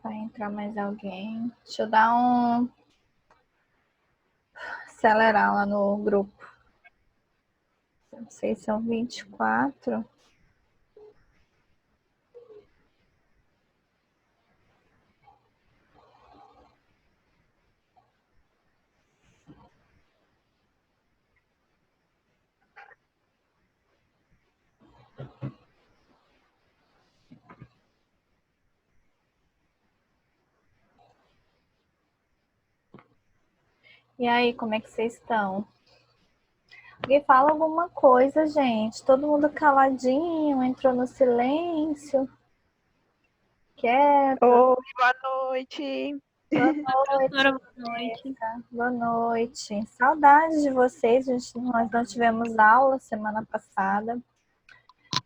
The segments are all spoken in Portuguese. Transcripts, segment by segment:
Vai entrar mais alguém. Deixa eu dar um... acelerar lá no grupo. Não sei se são 24. E aí, como é que vocês estão? Alguém fala alguma coisa, gente. Todo mundo caladinho, entrou no silêncio. Quieto. Oi, boa noite. Boa noite. Boa noite. Boa noite. Saudades de vocês, gente. Nós não tivemos aula semana passada.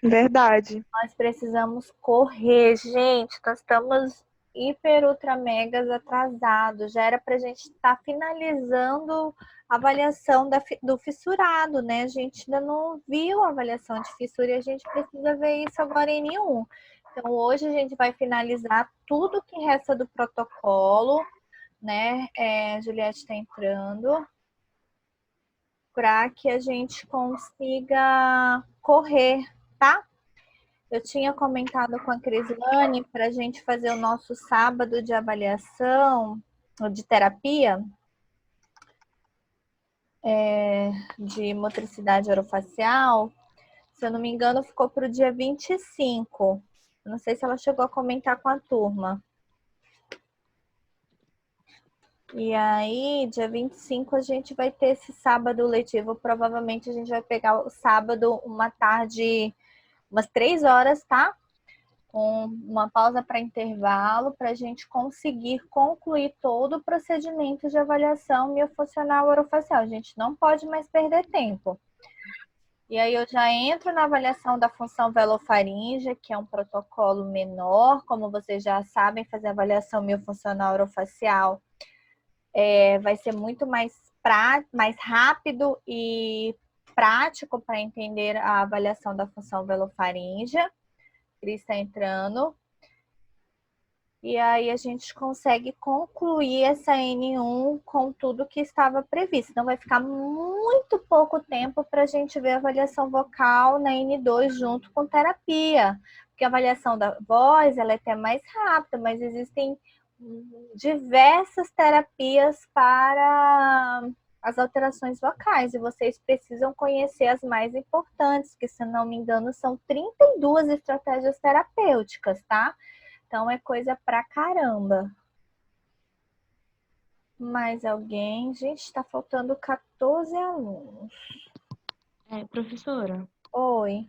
Verdade. Nós precisamos correr, gente. Nós estamos hiper, ultra, megas atrasados. Já era para a gente estar finalizando a avaliação do fissurado, né? A gente ainda não viu a avaliação de fissura e a gente precisa ver isso agora em N1. Então, hoje a gente vai finalizar tudo que resta do protocolo, né? Juliette está entrando para que a gente consiga correr, tá? Eu tinha comentado com a Crislane para a gente fazer o nosso sábado de avaliação, de terapia, de motricidade orofacial. Se eu não me engano, ficou para o dia 25. Eu não sei se ela chegou a comentar com a turma. E aí, dia 25, a gente vai ter esse sábado letivo. Provavelmente a gente vai pegar o sábado, uma tarde, umas 3 horas, tá? Com uma pausa para intervalo, para a gente conseguir concluir todo o procedimento de avaliação miofuncional orofacial. A gente não pode mais perder tempo. E aí eu já entro na avaliação da função velofaríngea, que é um protocolo menor, como vocês já sabem, fazer avaliação miofuncional orofacial vai ser muito mais rápido e prático para entender a avaliação da função velofaríngea. Cris está entrando. E aí a gente consegue concluir essa N1 com tudo que estava previsto. Então vai ficar muito pouco tempo para a gente ver a avaliação vocal na N2 junto com terapia. Porque a avaliação da voz ela é até mais rápida, mas existem diversas terapias para as alterações vocais. E vocês precisam conhecer as mais importantes, que se não me engano são 32 estratégias terapêuticas, tá? Então, é coisa pra caramba. Mais alguém? Gente, tá faltando 14 alunos. Professora, Oi.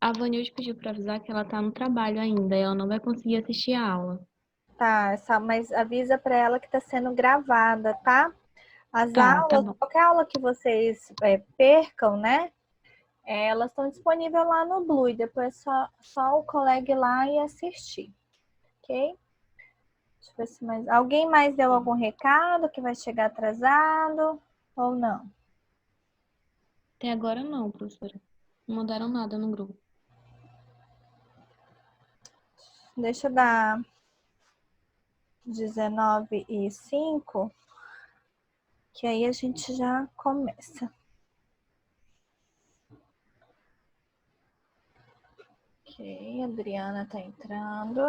a Vanilde pediu para avisar que ela tá no trabalho ainda e ela não vai conseguir assistir a aula. Tá, mas avisa pra ela que tá sendo gravada, tá? As Tá aulas, bom. qualquer aula que vocês percam, né? Elas estão disponíveis lá no Blue. E depois é só o colega ir lá e assistir. Ok? Deixa eu ver se mais... Alguém mais deu algum recado que vai chegar atrasado ou não? Até agora não, professora. Não mandaram nada no grupo. Deixa eu dar 19h05, que aí a gente já começa. Ok, a Adriana tá entrando.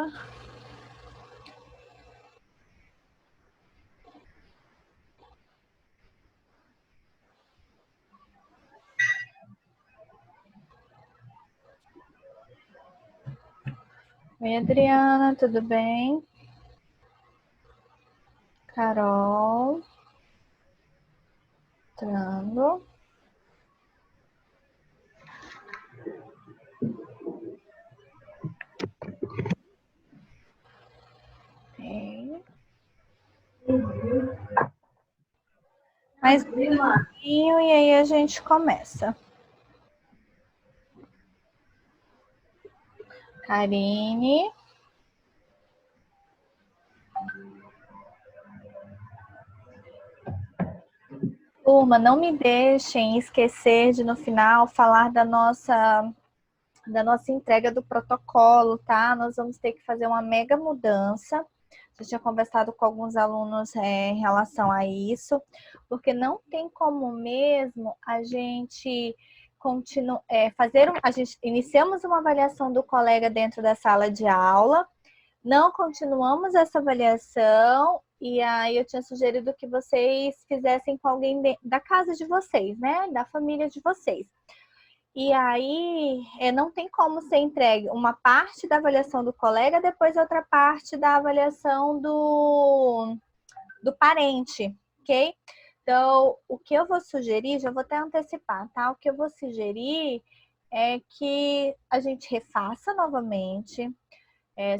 Oi, Adriana, tudo bem? Carol. Entrando. Ok. Mais um pouquinho e aí a gente começa. Karine. Turma, não me deixem esquecer de no final falar da nossa entrega do protocolo, tá? Nós vamos ter que fazer uma mega mudança. Já tinha conversado com alguns alunos em relação a isso, porque não tem como mesmo a gente iniciamos uma avaliação do colega dentro da sala de aula, não continuamos essa avaliação, e aí eu tinha sugerido que vocês fizessem com alguém da casa de vocês, né? Da família de vocês. E aí não tem como ser entregue uma parte da avaliação do colega, depois outra parte da avaliação do parente, ok? Então, o que eu vou sugerir, já vou até antecipar, tá? O que eu vou sugerir é que a gente refaça novamente.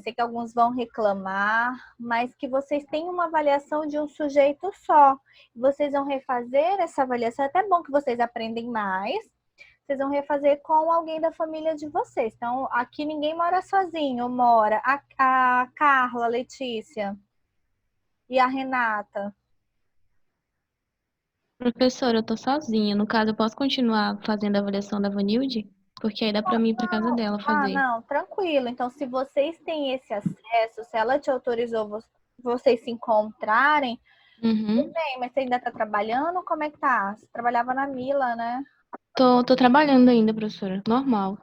Sei que alguns vão reclamar, mas que vocês tenham uma avaliação de um sujeito só. Vocês vão refazer essa avaliação, é até bom que vocês aprendem mais. Vocês vão refazer com alguém da família de vocês. Então, aqui ninguém mora sozinho, mora a Carla, a Letícia e a Renata. Professora, eu tô sozinha. No caso, eu posso continuar fazendo a avaliação da Vanilde? Porque aí dá pra mim ir pra casa dela fazer. Não, tranquilo. Então, se vocês têm esse acesso, se ela te autorizou vocês se encontrarem, tudo bem, mas você ainda tá trabalhando? Como é que tá? Você trabalhava na Mila, né? Tô trabalhando ainda, professora. Normal.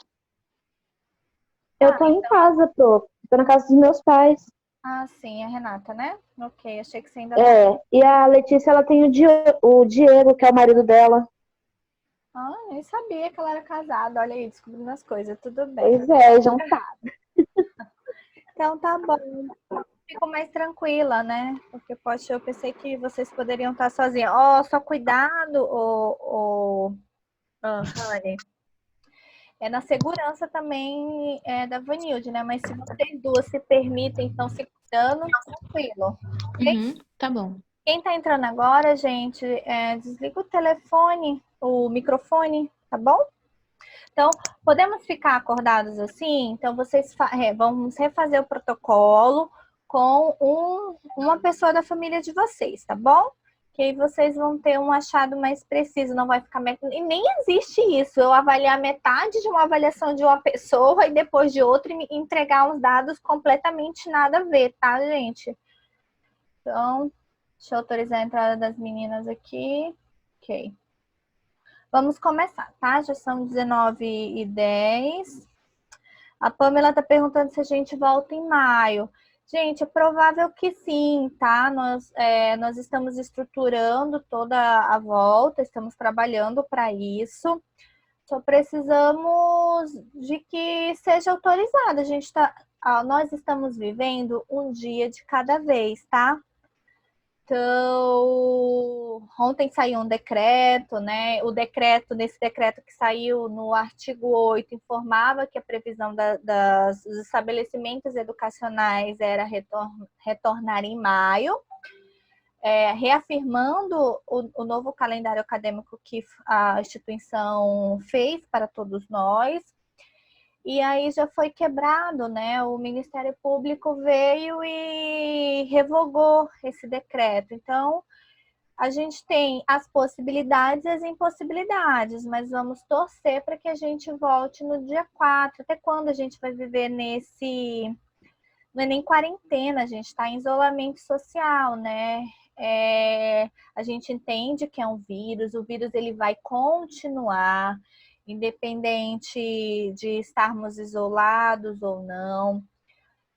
Eu tô em casa, tô na casa dos meus pais. Ah, sim, a Renata, né? Ok, achei que você ainda E a Letícia, ela tem o Diego, que é o marido dela. Ah, nem sabia que ela era casada. Olha aí, descobrindo as coisas. Tudo bem. Pois é, juntado. Então tá bom. Fico mais tranquila, né? Porque, poxa, eu pensei que vocês poderiam estar sozinhas. Só cuidado, Rani. É na segurança também da Vanilde, né? Mas se vocês duas se permitem, então se cuidando, tranquilo. Tá bom. Quem tá entrando agora, gente, desliga o telefone, o microfone, tá bom? Então, podemos ficar acordados assim? Então, vamos refazer o protocolo com uma pessoa da família de vocês, tá bom? Que aí vocês vão ter um achado mais preciso, não vai ficar... E nem existe isso, eu avaliar metade de uma avaliação de uma pessoa e depois de outra e entregar uns dados completamente nada a ver, tá, gente? Então, deixa eu autorizar a entrada das meninas aqui. Ok. Vamos começar, tá? Já são 19h10. A Pamela tá perguntando se a gente volta em maio. Gente, é provável que sim, tá? Nós estamos estruturando toda a volta, estamos trabalhando para isso. Só precisamos de que seja autorizado. Nós estamos vivendo um dia de cada vez, tá? Então, ontem saiu um decreto, né? Nesse decreto que saiu no artigo 8, informava que a previsão dos estabelecimentos educacionais era retornar em maio, reafirmando o novo calendário acadêmico que a instituição fez para todos nós. E aí já foi quebrado, né? O Ministério Público veio e revogou esse decreto. Então, a gente tem as possibilidades e as impossibilidades, mas vamos torcer para que a gente volte no dia 4. Até quando a gente vai viver nesse... Não é nem quarentena, a gente está em isolamento social, né? A gente entende que é um vírus, o vírus ele vai continuar, independente de estarmos isolados ou não.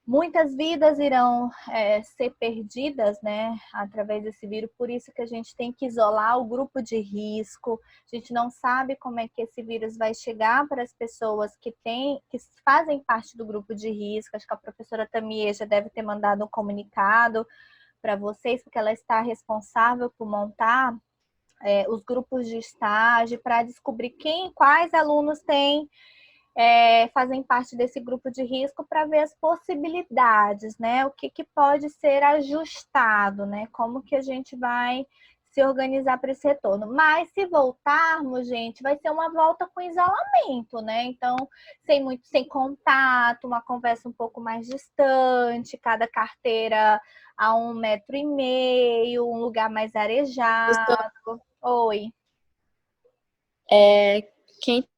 Muitas vidas irão ser perdidas, né, através desse vírus, por isso que a gente tem que isolar o grupo de risco. A gente não sabe como é que esse vírus vai chegar para as pessoas que fazem parte do grupo de risco. Acho que a professora Tamie já deve ter mandado um comunicado para vocês, porque ela está responsável por montar os grupos de estágio para descobrir quais alunos fazem parte desse grupo de risco para ver as possibilidades, né? O que pode ser ajustado, né? Como que a gente vai se organizar para esse retorno. Mas se voltarmos, gente, vai ser uma volta com isolamento, né? Então, sem contato, uma conversa um pouco mais distante, cada carteira a 1,5 metro, um lugar mais arejado. Oi. Quem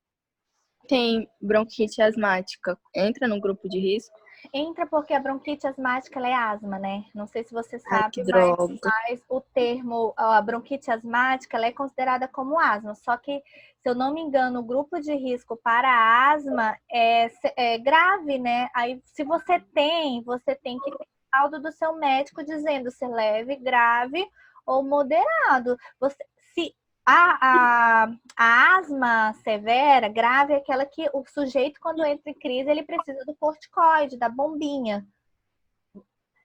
tem bronquite asmática entra no grupo de risco? Entra porque a bronquite asmática ela é asma, né? Não sei se você Ai, sabe, que droga. mas o termo, a bronquite asmática, ela é considerada como asma. Só que, se eu não me engano, o grupo de risco para asma é grave, né? Aí, se você tem que ter laudo do seu médico dizendo se é leve, grave ou moderado. Se a asma severa, grave, é aquela que o sujeito, quando entra em crise, ele precisa do corticoide, da bombinha.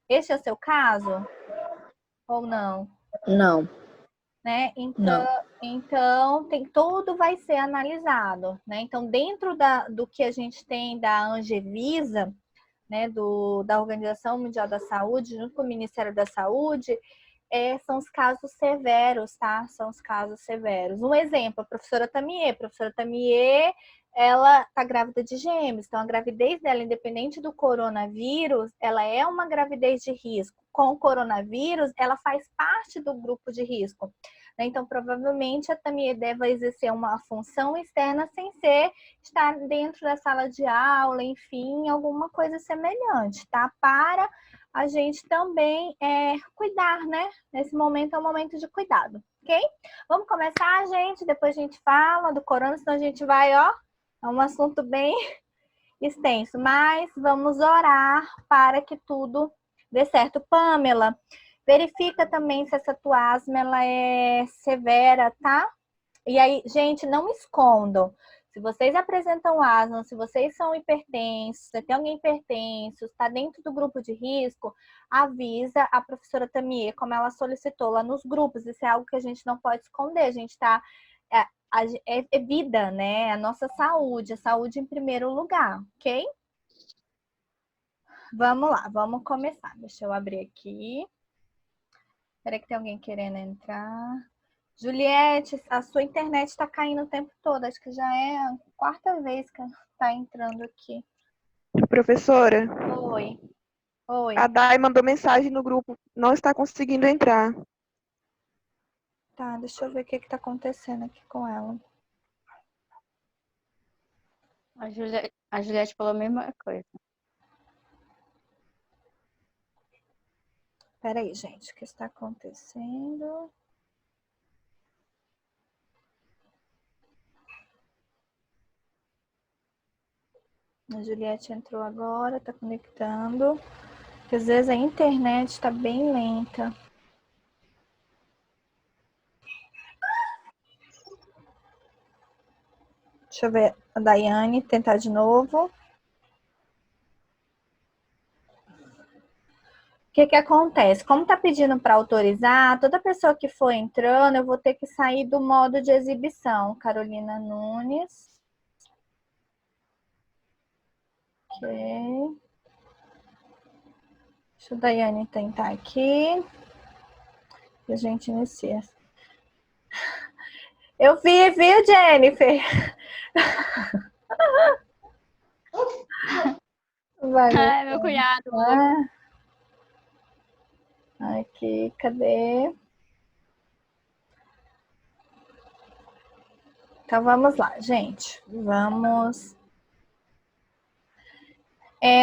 Este é o seu caso? Ou não? Não, Né? não. Então tudo vai ser analisado. Né? Então, dentro do que a gente tem da Anvisa, né, da Organização Mundial da Saúde, junto com o Ministério da Saúde, são os casos severos, tá? São os casos severos. Um exemplo, a professora Tamier. A professora Tamier, ela tá grávida de gêmeos. Então, a gravidez dela, independente do coronavírus, ela é uma gravidez de risco. Com o coronavírus, ela faz parte do grupo de risco. Então, provavelmente, a Tamier deve exercer uma função externa sem estar dentro da sala de aula, enfim, alguma coisa semelhante, tá? Para a gente também cuidar, né? Nesse momento é um momento de cuidado, ok? Vamos começar, gente? Depois a gente fala do corona, senão a gente vai, ó, é um assunto bem extenso, mas vamos orar para que tudo dê certo. Pamela, verifica também se essa tua asma ela é severa, tá? E aí, gente, não escondam. Se vocês apresentam asma, se vocês são hipertensos, se tem alguém hipertenso, está dentro do grupo de risco, avisa a professora Tamier, como ela solicitou lá nos grupos. Isso é algo que a gente não pode esconder. A gente está... É vida, né? A nossa saúde, a saúde em primeiro lugar, ok? Vamos lá, vamos começar. Deixa eu abrir aqui. Espera que tem alguém querendo entrar. Juliette, a sua internet está caindo o tempo todo. Acho que já é a quarta vez que está entrando aqui. Professora, Oi. Oi. a Dai mandou mensagem no grupo, não está conseguindo entrar. Tá, deixa eu ver o que está acontecendo aqui com ela. A Juliette falou a mesma coisa. Espera aí, gente, o que está acontecendo? A Juliette entrou agora, está conectando. Porque às vezes a internet está bem lenta. Deixa eu ver a Daiane tentar de novo. O que acontece? Como está pedindo para autorizar, toda pessoa que for entrando, eu vou ter que sair do modo de exibição. Carolina Nunes. Ok. Deixa a Daiane tentar aqui. E a gente inicia. Eu vi, viu, Jennifer? Vai, Ai, meu cunhado. aqui, cadê? Então, vamos lá, gente. Vamos.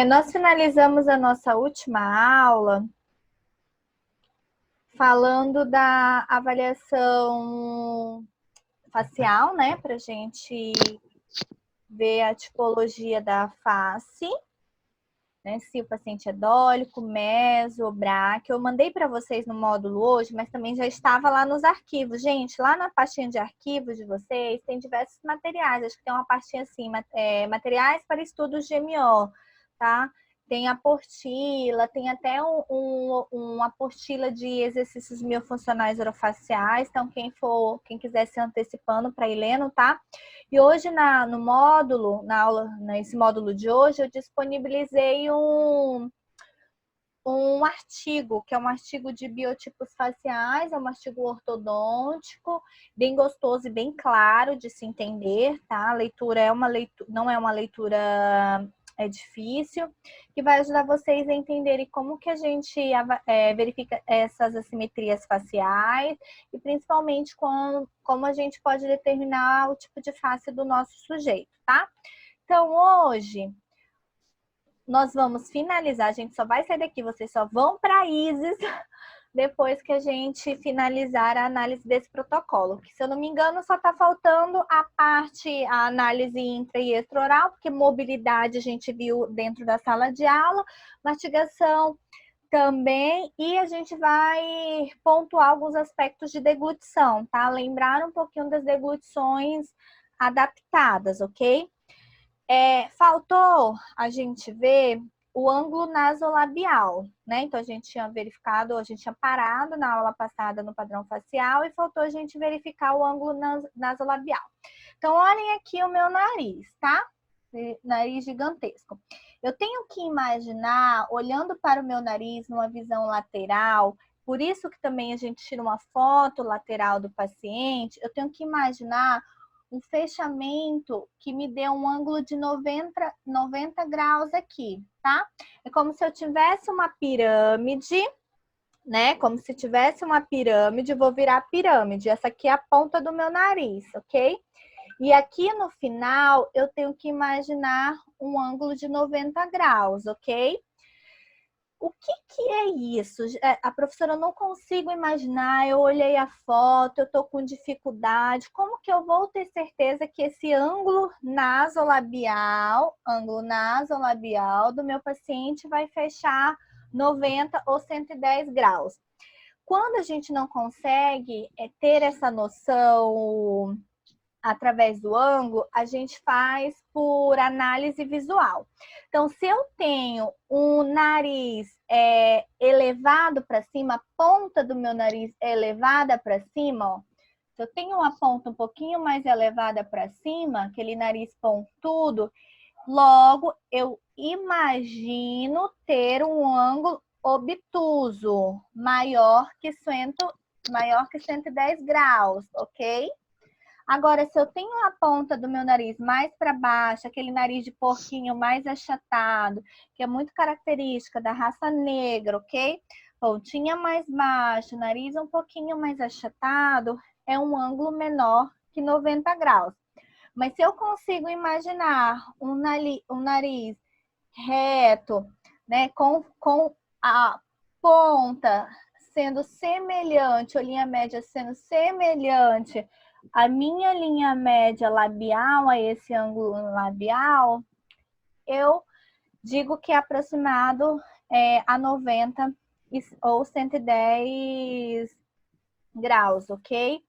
Nós finalizamos a nossa última aula falando da avaliação facial, né? Para a gente ver a tipologia da face, né? Se o paciente é dólico, meso, bráquio. Eu mandei para vocês no módulo hoje, mas também já estava lá nos arquivos. Gente, lá na pastinha de arquivos de vocês tem diversos materiais. Acho que tem uma pastinha assim, materiais para estudos de MO, tá? Tem a apostila, tem até uma apostila de exercícios miofuncionais orofaciais. Então, quem quiser se antecipando para ir lendo, tá? E hoje no módulo, na aula, nesse módulo de hoje, eu disponibilizei um artigo, que é um artigo de biotipos faciais, é um artigo ortodôntico, bem gostoso e bem claro de se entender, tá? A leitura não é uma leitura difícil, que vai ajudar vocês a entenderem como que a gente verifica essas assimetrias faciais e principalmente como a gente pode determinar o tipo de face do nosso sujeito, tá? Então, hoje, nós vamos finalizar, a gente só vai sair daqui, vocês só vão para Isis depois que a gente finalizar a análise desse protocolo. Que, se eu não me engano, só está faltando a análise intra e extraoral, porque mobilidade a gente viu dentro da sala de aula, mastigação também, e a gente vai pontuar alguns aspectos de deglutição, tá? Lembrar um pouquinho das deglutições adaptadas, ok? Faltou a gente ver o ângulo nasolabial, né? Então, a gente tinha verificado, a gente tinha parado na aula passada no padrão facial e faltou a gente verificar o ângulo nasolabial. Então, olhem aqui o meu nariz, tá? Nariz gigantesco. Eu tenho que imaginar, olhando para o meu nariz numa visão lateral, por isso que também a gente tira uma foto lateral do paciente, eu tenho que imaginar um fechamento que me dê um ângulo de 90 graus aqui, tá? É como se eu tivesse uma pirâmide, né? Como se tivesse uma pirâmide, vou virar a pirâmide. Essa aqui é a ponta do meu nariz, ok? E aqui no final, eu tenho que imaginar um ângulo de 90 graus, ok? O que é isso? A professora, eu não consigo imaginar, eu olhei a foto, eu tô com dificuldade. Como que eu vou ter certeza que esse ângulo nasolabial do meu paciente vai fechar 90 ou 110 graus? Quando a gente não consegue ter essa noção através do ângulo, a gente faz por análise visual. Então, se eu tenho um nariz elevado para cima, a ponta do meu nariz é elevada para cima, ó. Se eu tenho uma ponta um pouquinho mais elevada para cima, aquele nariz pontudo, logo eu imagino ter um ângulo obtuso maior que 110 graus, ok? Agora, se eu tenho a ponta do meu nariz mais para baixo, aquele nariz de porquinho mais achatado, que é muito característica da raça negra, ok? Pontinha mais baixa, nariz um pouquinho mais achatado, é um ângulo menor que 90 graus. Mas se eu consigo imaginar um nariz reto, né, com a ponta sendo semelhante, ou linha média sendo semelhante a minha linha média labial, a esse ângulo labial, eu digo que é aproximado a 90 ou 110 graus, ok?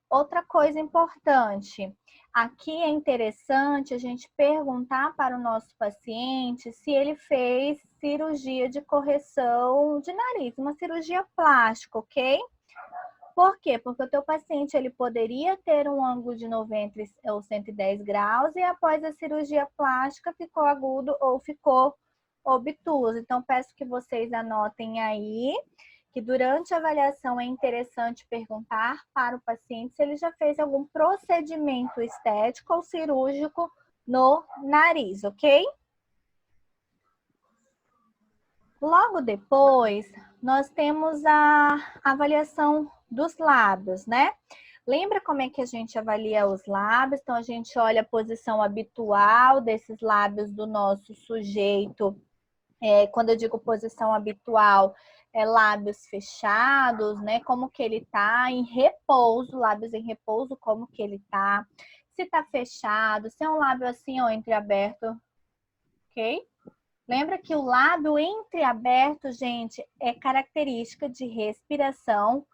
Outra coisa importante, aqui é interessante a gente perguntar para o nosso paciente se ele fez cirurgia de correção de nariz, uma cirurgia plástica, ok? Por quê? Porque o teu paciente ele poderia ter um ângulo de 90 ou 110 graus e após a cirurgia plástica ficou agudo ou ficou obtuso. Então, peço que vocês anotem aí que durante a avaliação é interessante perguntar para o paciente se ele já fez algum procedimento estético ou cirúrgico no nariz, ok? Logo depois, nós temos a avaliação dos lábios, né? Lembra como é que a gente avalia os lábios? Então, a gente olha a posição habitual desses lábios do nosso sujeito. Quando eu digo posição habitual, lábios fechados, né? Como que ele tá em repouso, lábios em repouso, como que ele tá. Se tá fechado, se é um lábio assim ou entreaberto, ok? Lembra que o lábio entreaberto, gente, é característica de respiração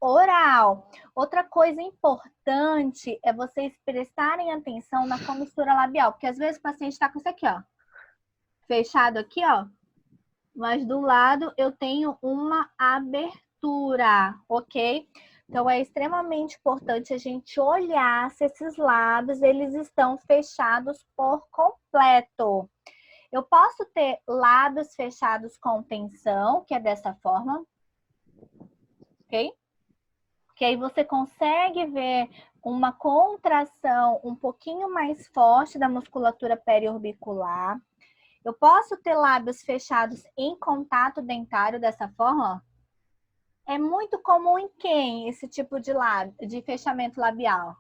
oral. Outra coisa importante é vocês prestarem atenção na comissura labial, porque às vezes o paciente está com isso aqui, ó, fechado aqui, ó, mas do lado eu tenho uma abertura, ok? Então é extremamente importante a gente olhar se esses lábios eles estão fechados por completo. Eu posso ter lábios fechados com tensão, que é dessa forma, ok? Que aí você consegue ver uma contração um pouquinho mais forte da musculatura periorbicular. Eu posso ter lábios fechados em contato dentário dessa forma, ó. É muito comum em quem esse tipo de fechamento labial?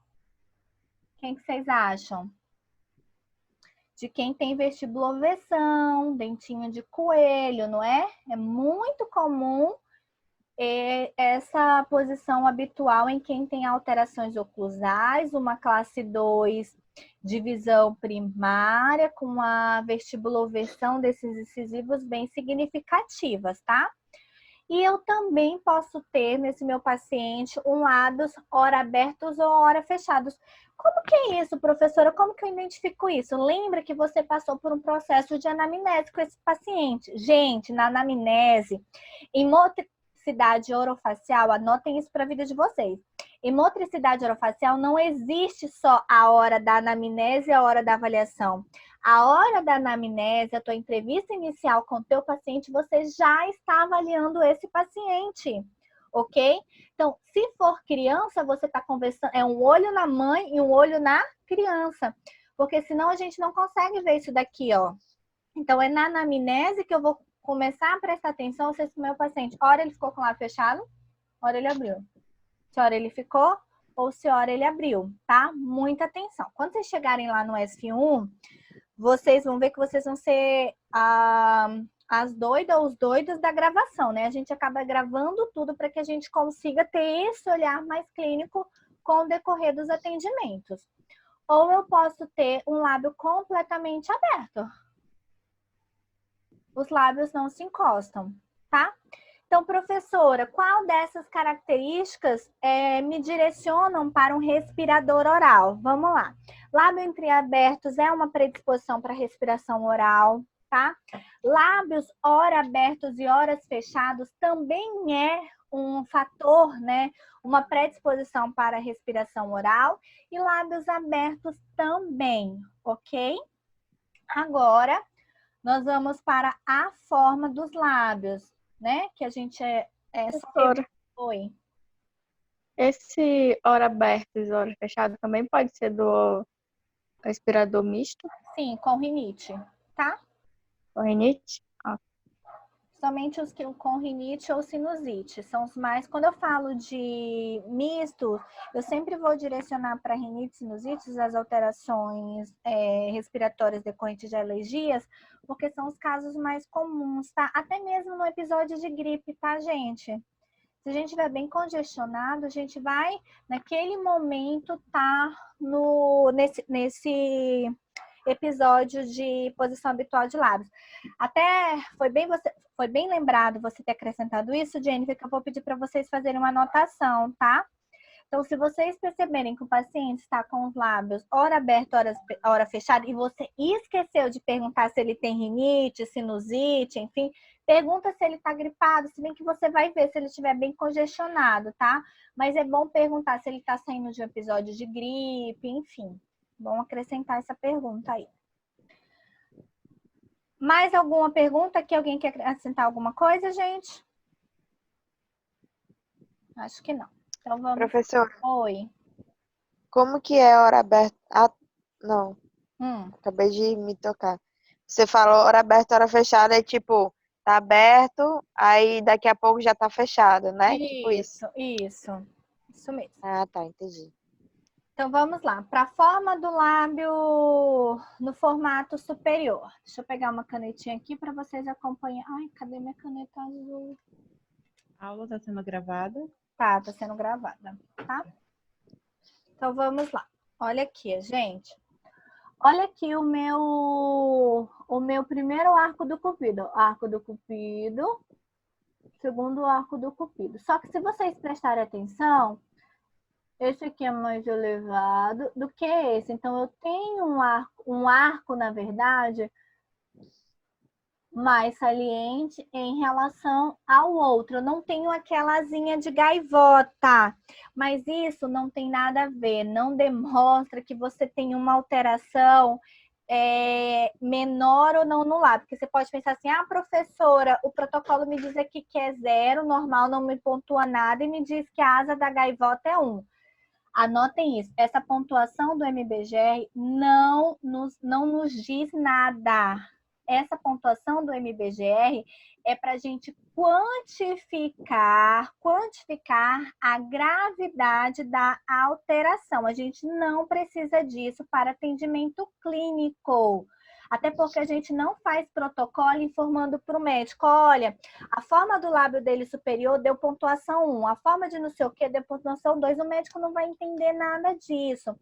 Quem que vocês acham? de quem tem vestibuloversão, dentinho de coelho, não é? É muito comum essa posição habitual em quem tem alterações oclusais, uma classe 2 de visão primária, com a vestibuloversão desses incisivos bem significativas, tá? E eu também posso ter nesse meu paciente lábios ora abertos ou ora fechados. Como que é isso, professora? Como que eu identifico isso? Lembra que você passou por um processo de anamnese com esse paciente. Gente, na anamnese, em motricidade orofacial, anotem isso para a vida de vocês. Em motricidade orofacial não existe só a hora da anamnese e a hora da avaliação. A hora da anamnese, a tua entrevista inicial com o teu paciente, você já está avaliando esse paciente, ok? Então, se for criança, você está conversando, é um olho na mãe e um olho na criança, porque senão a gente não consegue ver isso daqui, ó. Então, é na anamnese que eu vou começar a prestar atenção se esse meu paciente, hora ele ficou com o lábio fechado, hora ele abriu. Se hora ele ficou ou se hora ele abriu, tá? Muita atenção. Quando vocês chegarem lá no SF1, vocês vão ver que vocês vão ser as doidas ou os doidos da gravação, né? A gente acaba gravando tudo para que a gente consiga ter esse olhar mais clínico com o decorrer dos atendimentos. Ou eu posso ter um lábio completamente aberto. Os lábios não se encostam, tá? Então, professora, qual dessas características me direcionam para um respirador oral? Vamos lá. Lábio entreabertos é uma predisposição para respiração oral, tá? Lábios ora abertos e horas fechados também é um fator, né? Uma predisposição para respiração oral. E lábios abertos também, ok? Agora, nós vamos para a forma dos lábios, né? Que a gente Professora, Oi. esse hora aberto e hora fechado também pode ser do respirador misto, Sim, com rinite, tá? com rinite? Somente os que com rinite ou sinusite são os mais. Quando eu falo de misto, eu sempre vou direcionar para rinite e sinusites as alterações respiratórias decorrentes de alergias, porque são os casos mais comuns, tá? Até mesmo no episódio de gripe, tá, gente? Se a gente estiver bem congestionado, a gente vai, naquele momento, tá nesse episódio de posição habitual de lábios. Até foi bem lembrado você ter acrescentado isso, Jennifer, que eu vou pedir para vocês fazerem uma anotação, tá? Então, se vocês perceberem que o paciente está com os lábios hora aberto, hora fechado, e você esqueceu de perguntar se ele tem rinite, sinusite, enfim, pergunta se ele está gripado, se bem que você vai ver se ele estiver bem congestionado, tá? Mas é bom perguntar se ele está saindo de um episódio de gripe, enfim. Vamos acrescentar essa pergunta aí. Mais alguma pergunta? Que alguém quer acrescentar alguma coisa, gente? Acho que não. Então vamos. Professor, Oi. como que é hora aberta? Ah, não, Hum. acabei de me tocar. Você falou hora aberta, hora fechada, é tipo, tá aberto, aí daqui a pouco já tá fechado, né? Tipo isso. Isso mesmo. Ah, tá, entendi. Então vamos lá, para a forma do lábio no formato superior. Deixa eu pegar uma canetinha aqui para vocês acompanharem. Ai, cadê minha caneta azul? A aula está sendo gravada. Tá sendo gravada, tá? Então vamos lá. Olha aqui, gente. Olha aqui o meu primeiro arco do cupido. Arco do cupido. Segundo arco do cupido. Só que se vocês prestarem atenção, esse aqui é mais elevado do que esse. Então, eu tenho um arco, na verdade, mais saliente em relação ao outro. Eu não tenho aquela asinha de gaivota, mas isso não tem nada a ver. Não demonstra que você tem uma alteração menor ou não no lábio. Porque você pode pensar assim, professora, o protocolo me diz aqui que é 0, normal não me pontua nada e me diz que a asa da gaivota é 1. Anotem isso. Essa pontuação do MBGR não nos diz nada. Essa pontuação do MBGR é para a gente quantificar a gravidade da alteração. A gente não precisa disso para atendimento clínico. Até porque a gente não faz protocolo informando para o médico, olha, a forma do lábio dele superior deu pontuação 1, a forma de não sei o que deu pontuação 2, o médico não vai entender nada disso.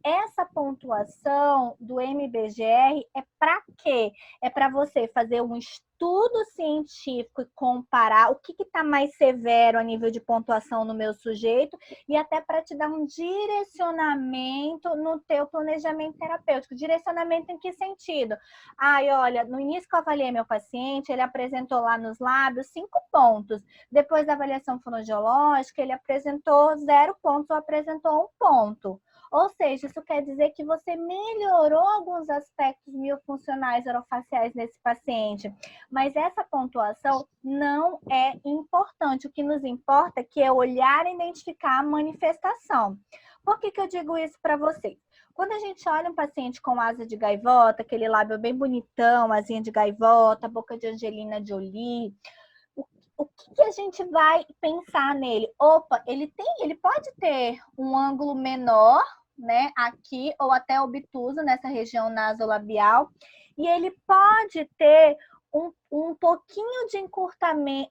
Essa pontuação do MBGR é para quê? É para você fazer um estudo científico e comparar o que está mais severo a nível de pontuação no meu sujeito e até para te dar um direcionamento no teu planejamento terapêutico. Direcionamento em que sentido? Ai, olha, no início que eu avaliei meu paciente, ele apresentou lá nos lábios 5 pontos. Depois da avaliação fonoaudiológica, ele apresentou 0 pontos ou apresentou 1 ponto. Ou seja, isso quer dizer que você melhorou alguns aspectos miofuncionais orofaciais nesse paciente. Mas essa pontuação não é importante. O que nos importa é que é olhar e identificar a manifestação. Por que eu digo isso para vocês? Quando a gente olha um paciente com asa de gaivota, aquele lábio bem bonitão, asinha de gaivota, boca de Angelina Jolie, o que a gente vai pensar nele? Opa, ele pode ter um ângulo menor, né, aqui, ou até obtuso nessa região nasolabial, e ele pode ter um pouquinho de encurtamento,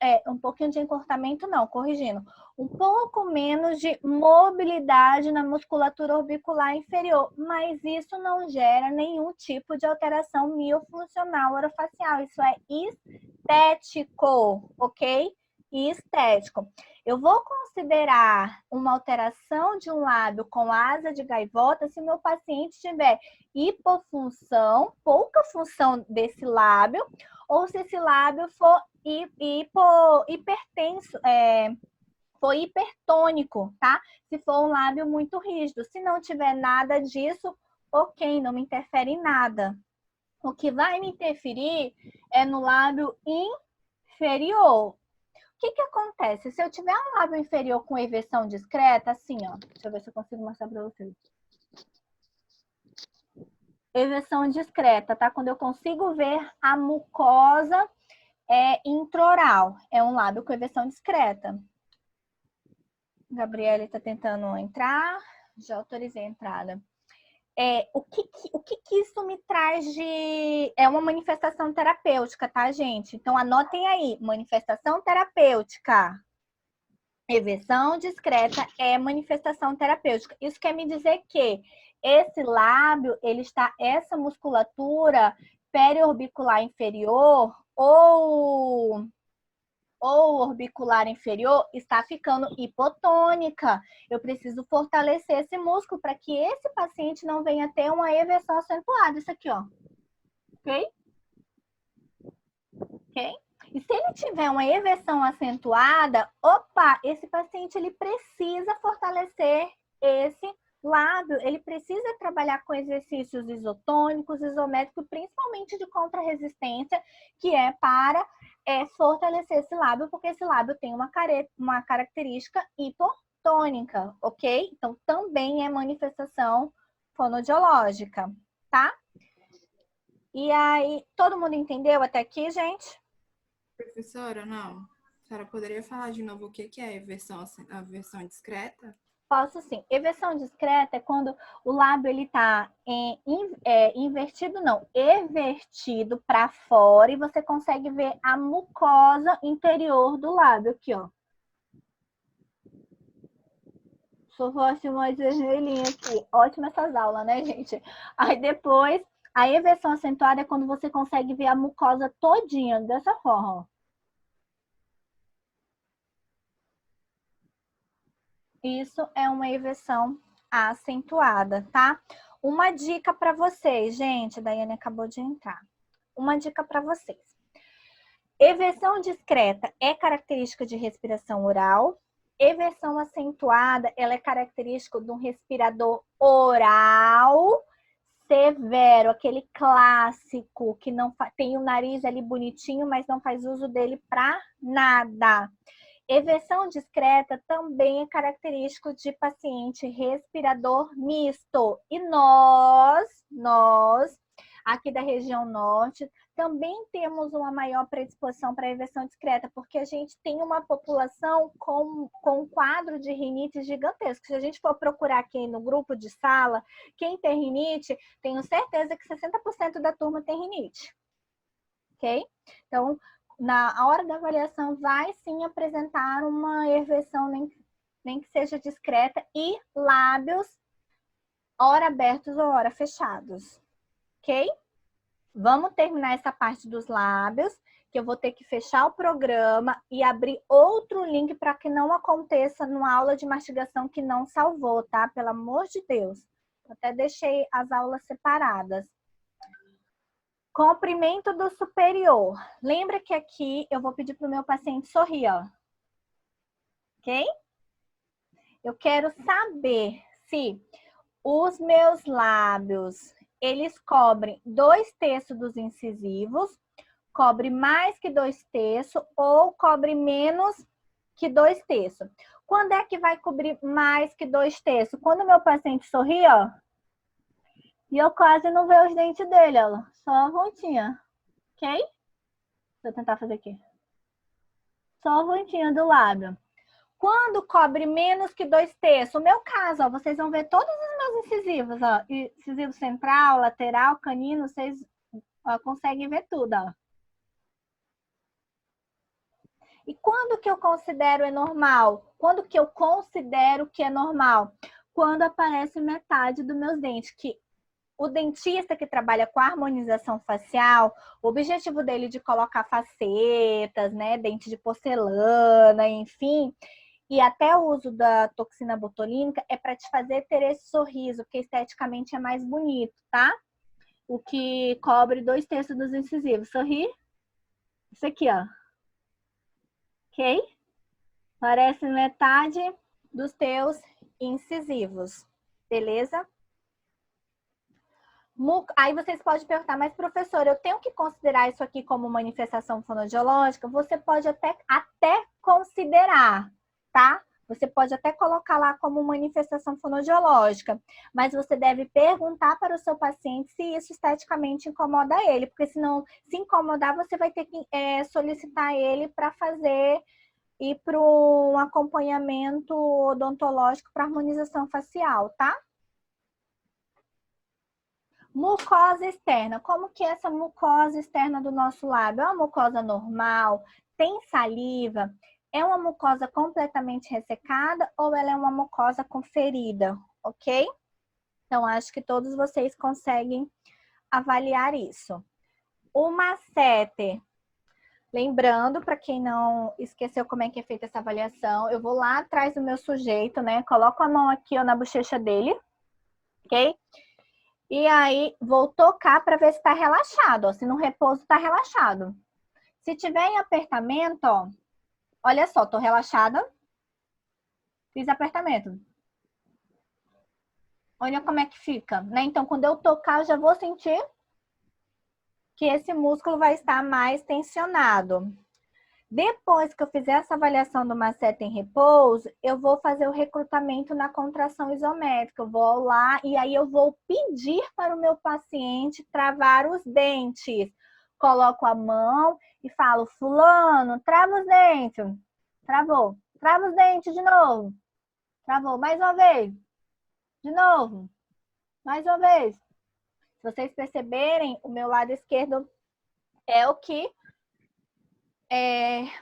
um pouco menos de mobilidade na musculatura orbicular inferior, mas isso não gera nenhum tipo de alteração miofuncional orofacial, isso é estético, ok? E estético. Eu vou considerar uma alteração de um lábio com asa de gaivota se meu paciente tiver hipofunção, pouca função desse lábio, ou se esse lábio for hipertenso, for hipertônico, tá? Se for um lábio muito rígido. Se não tiver nada disso, ok, não me interfere em nada. O que vai me interferir é no lábio inferior. O que acontece? Se eu tiver um lábio inferior com eversão discreta, assim, ó. Deixa eu ver se eu consigo mostrar para vocês. Eversão discreta, tá? Quando eu consigo ver a mucosa intraoral. É um lábio com eversão discreta. Gabriela está tentando entrar. Já autorizei a entrada. O que isso me traz de... É uma manifestação terapêutica, tá, gente? Então, anotem aí. Manifestação terapêutica. Eversão discreta é manifestação terapêutica. Isso quer me dizer que esse lábio, essa musculatura periorbicular inferior ou orbicular inferior está ficando hipotônica. Eu preciso fortalecer esse músculo para que esse paciente não venha ter uma eversão acentuada. Isso aqui, ó. Ok? Ok? E se ele tiver uma eversão acentuada, opa, esse paciente ele precisa fortalecer esse lábio, ele precisa trabalhar com exercícios isotônicos, isométricos, principalmente de contra-resistência, que é para fortalecer esse lábio, porque esse lábio tem uma característica hipotônica, ok? Então, também é manifestação fonoaudiológica, tá? E aí, todo mundo entendeu até aqui, gente? Professora, não. A senhora poderia falar de novo o que é a versão discreta? Posso sim. Eversão discreta é quando o lábio ele tá invertido, não, evertido para fora e você consegue ver a mucosa interior do lábio aqui, ó. Só fosse mais vermelhinha aqui. Ótima essas aulas, né, gente? Aí depois, a eversão acentuada é quando você consegue ver a mucosa todinha, dessa forma, ó. Isso é uma eversão acentuada, tá? Uma dica para vocês, gente. A Daiane acabou de entrar. Uma dica para vocês. Eversão discreta é característica de respiração oral. Eversão acentuada, ela é característica de um respirador oral severo, aquele clássico que não tem o nariz ali bonitinho, mas não faz uso dele para nada. Eversão discreta também é característico de paciente respirador misto. E nós, aqui da região norte, também temos uma maior predisposição para a inversão discreta, porque a gente tem uma população com um quadro de rinite gigantesco. Se a gente for procurar aqui no grupo de sala, quem tem rinite, tenho certeza que 60% da turma tem rinite. Ok? Então, na hora da avaliação, vai sim apresentar uma inversão, nem que seja discreta, e lábios, ora abertos ou ora fechados. Ok? Vamos terminar essa parte dos lábios, que eu vou ter que fechar o programa e abrir outro link para que não aconteça numa aula de mastigação que não salvou, tá? Pelo amor de Deus. Até deixei as aulas separadas. Comprimento do superior. Lembra que aqui eu vou pedir para o meu paciente sorrir, ó. Ok? Eu quero saber se os meus lábios, eles cobrem 2/3 dos incisivos, cobre mais que 2/3 ou cobre menos que 2/3. Quando é que vai cobrir mais que 2/3? Quando o meu paciente sorri, ó, e eu quase não vejo os dentes dele, ó, só a pontinha, ok? Deixa eu tentar fazer aqui. Só a pontinha do lábio. Quando cobre menos que 2/3, o meu caso, ó, vocês vão ver todos os meus incisivos, ó, incisivo central, lateral, canino, vocês ó, conseguem ver tudo, ó. E quando que eu considero é normal? Quando que eu considero que é normal? Quando aparece metade dos meus dentes, que o dentista que trabalha com a harmonização facial, o objetivo dele de colocar facetas, né, dente de porcelana, enfim, e até o uso da toxina botulínica é para te fazer ter esse sorriso, que esteticamente é mais bonito, tá? O que cobre 2/3 dos incisivos. Sorri. Isso aqui, ó. Ok? Parece metade dos teus incisivos. Beleza? Aí vocês podem perguntar, mas professor, eu tenho que considerar isso aqui como manifestação fonodiológica? Você pode até considerar, tá? Você pode até colocar lá como manifestação fonodiológica, mas você deve perguntar para o seu paciente se isso esteticamente incomoda ele, porque senão, se incomodar, você vai ter que solicitar ele para fazer e para um acompanhamento odontológico para harmonização facial, tá? Mucosa externa. Como que é essa mucosa externa do nosso lábio? É uma mucosa normal? Tem saliva? É uma mucosa completamente ressecada ou ela é uma mucosa com ferida? Ok? Então, acho que todos vocês conseguem avaliar isso. O masseter. Lembrando, para quem não esqueceu como é que é feita essa avaliação, eu vou lá atrás do meu sujeito, né? Coloco a mão aqui ó, na bochecha dele, ok? E aí, vou tocar para ver se está relaxado, ó. Se no repouso está relaxado. Se tiver em apertamento, ó, olha só, tô relaxada. Fiz apertamento. Olha como é que fica, né? Então, quando eu tocar, eu já vou sentir que esse músculo vai estar mais tensionado. Depois que eu fizer essa avaliação do masseter em repouso, eu vou fazer o recrutamento na contração isométrica. Eu vou lá e aí eu vou pedir para o meu paciente travar os dentes. Coloco a mão e falo, fulano, trava os dentes. Travou. Trava os dentes de novo. Travou. Mais uma vez. De novo. Mais uma vez. Se vocês perceberem, o meu lado esquerdo é o que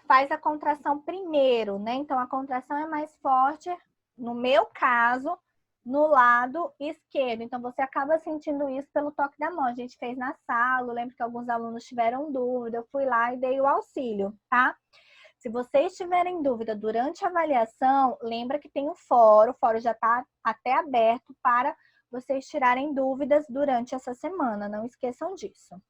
faz a contração primeiro, né? Então, a contração é mais forte, no meu caso, no lado esquerdo. Então, você acaba sentindo isso pelo toque da mão. A gente fez na sala, eu lembro que alguns alunos tiveram dúvida, eu fui lá e dei o auxílio, tá? Se vocês tiverem dúvida durante a avaliação, lembra que tem o fórum já está até aberto para vocês tirarem dúvidas durante essa semana, não esqueçam disso.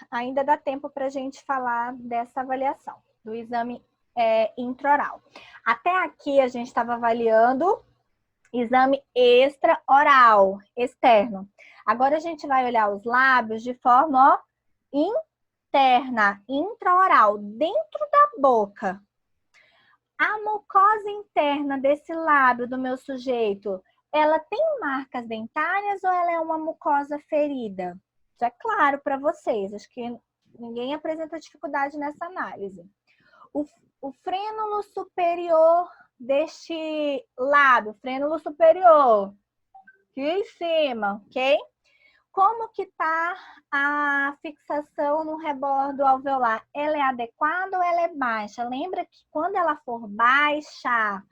Ainda dá tempo para a gente falar dessa avaliação, do exame intraoral. Até aqui a gente estava avaliando exame extraoral, externo. Agora a gente vai olhar os lábios de forma ó, interna, intraoral, dentro da boca. A mucosa interna desse lábio do meu sujeito, ela tem marcas dentárias ou ela é uma mucosa ferida? Isso é claro para vocês. Acho que ninguém apresenta dificuldade nessa análise. O frênulo superior deste lábio, frênulo superior, aqui em cima, ok? Como que tá a fixação no rebordo alveolar? Ela é adequada ou ela é baixa? Lembra que quando ela for baixa,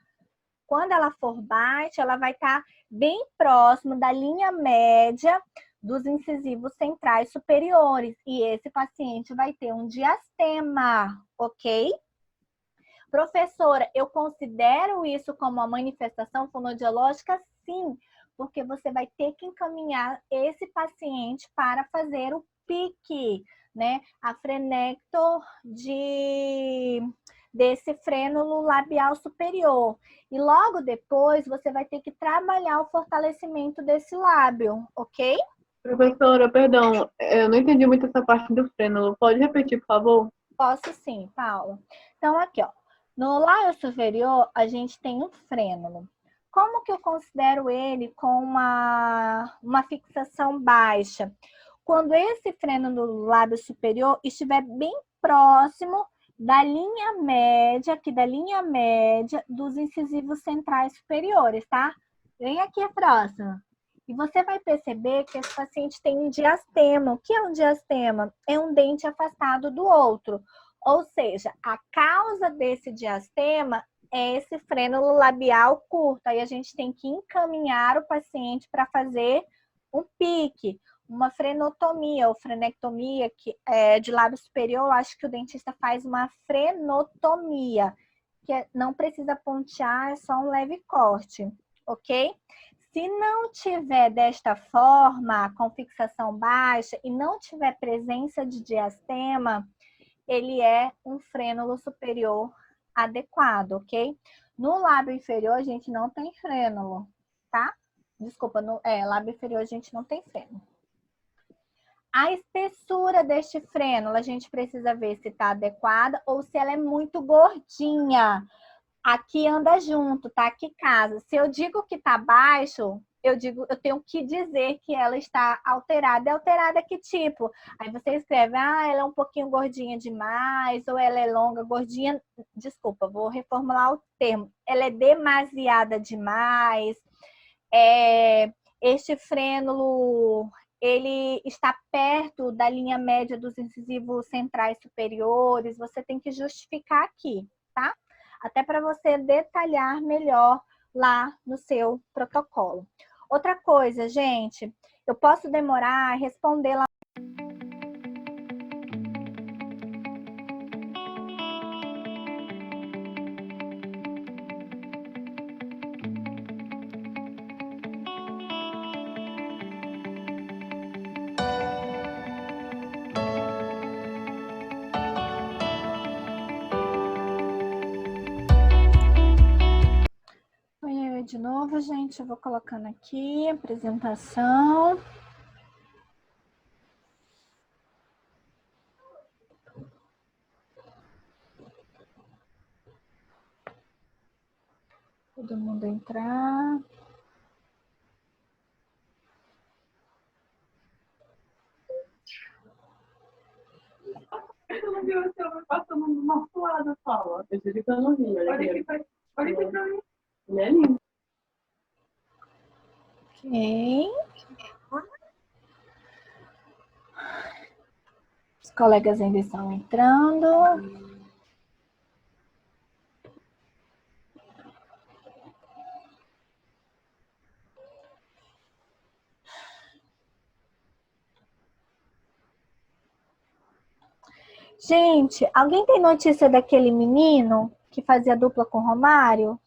ela vai estar bem próximo da linha média dos incisivos centrais superiores. E esse paciente vai ter um diastema, ok? Professora, eu considero isso como uma manifestação fonodiológica? Sim, porque você vai ter que encaminhar esse paciente para fazer o PIC, né? A frenecto desse frênulo labial superior. E logo depois você vai ter que trabalhar o fortalecimento desse lábio, ok? Professora, perdão, eu não entendi muito essa parte do frênulo. Pode repetir, por favor? Posso sim, Paula. Então, aqui, ó. No lábio superior, a gente tem um frênulo. Como que eu considero ele com uma fixação baixa? Quando esse frênulo do lábio superior estiver bem próximo da linha média, dos incisivos centrais superiores, tá? Vem aqui próximo. E você vai perceber que esse paciente tem um diastema. O que é um diastema? É um dente afastado do outro. Ou seja, a causa desse diastema é esse frênulo labial curto. Aí a gente tem que encaminhar o paciente para fazer um PIC, uma frenotomia ou frenectomia, que é de lábio superior. Eu acho que o dentista faz uma frenotomia, que não precisa pontear, é só um leve corte, ok? Se não tiver desta forma, com fixação baixa, e não tiver presença de diastema, ele é um frênulo superior adequado, ok? No lábio inferior, a gente não tem frênulo, tá? Desculpa, no lábio inferior a gente não tem frênulo. A espessura deste frênulo, a gente precisa ver se está adequada ou se ela é muito gordinha. Aqui anda junto, tá? Aqui casa. Se eu digo que tá baixo, eu tenho que dizer que ela está alterada. É alterada que tipo? Aí você escreve, ela é um pouquinho gordinha demais, ou ela é longa, gordinha. Desculpa, vou reformular o termo. Ela é demasiada demais. Este frênulo, ele está perto da linha média dos incisivos centrais superiores. Você tem que justificar aqui, tá? Até para você detalhar melhor lá no seu protocolo. Outra coisa, gente, eu posso demorar a responder lá. De novo, gente, eu vou colocando aqui apresentação. Todo mundo entrar. Eu não vi o seu passando do nosso lado, fala. Eu juro que eu não vi. Olha aqui pra mim. Ele é lindo. Ok. Os colegas ainda estão entrando. Gente, alguém tem notícia daquele menino que fazia dupla com o Romário?